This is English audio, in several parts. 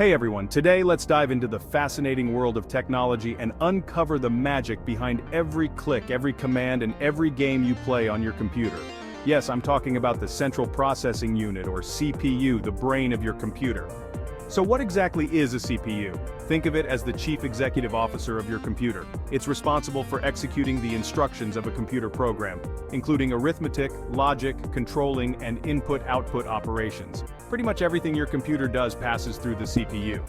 Hey everyone, today let's dive into the fascinating world of technology and uncover the magic behind every click, every command, and every game you play on your computer. Yes, I'm talking about the Central Processing Unit, or CPU, the brain of your computer. So what exactly is a CPU? Think of it as the chief executive officer of your computer. It's responsible for executing the instructions of a computer program, including arithmetic, logic, controlling, and input-output operations. Pretty much everything your computer does passes through the CPU.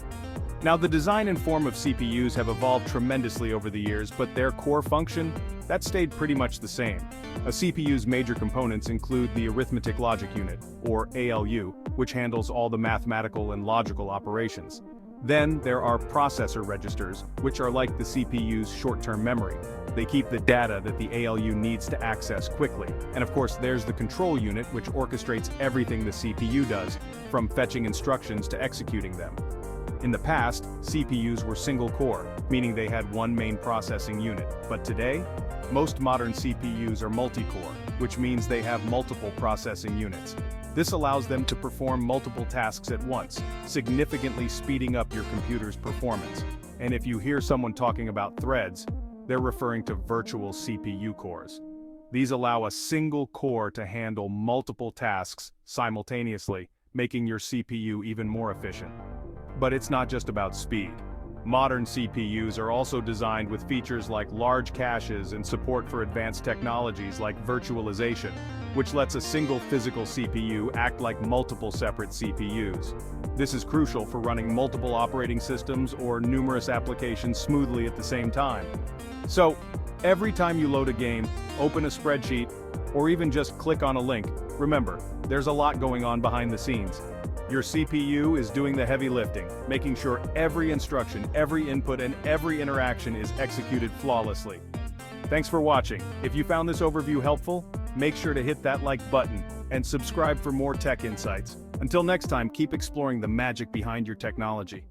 Now, the design and form of CPUs have evolved tremendously over the years, but their core function, that stayed pretty much the same. A CPU's major components include the arithmetic logic unit, or ALU, which handles all the mathematical and logical operations. Then there are processor registers, which are like the CPU's short-term memory. They keep the data that the ALU needs to access quickly. And of course, there's the control unit, which orchestrates everything the CPU does, from fetching instructions to executing them. In the past, CPUs were single-core, meaning they had one main processing unit. But today, most modern CPUs are multi-core, which means they have multiple processing units. This allows them to perform multiple tasks at once, significantly speeding up your computer's performance. And if you hear someone talking about threads, they're referring to virtual CPU cores. These allow a single core to handle multiple tasks simultaneously, making your CPU even more efficient. But it's not just about speed. Modern CPUs are also designed with features like large caches and support for advanced technologies like virtualization, which lets a single physical CPU act like multiple separate CPUs. This is crucial for running multiple operating systems or numerous applications smoothly at the same time. So, every time you load a game, open a spreadsheet, or even just click on a link, remember, there's a lot going on behind the scenes. Your CPU is doing the heavy lifting, making sure every instruction, every input, and every interaction is executed flawlessly. Thanks for watching. If you found this overview helpful, make sure to hit that like button and subscribe for more tech insights. Until next time, keep exploring the magic behind your technology.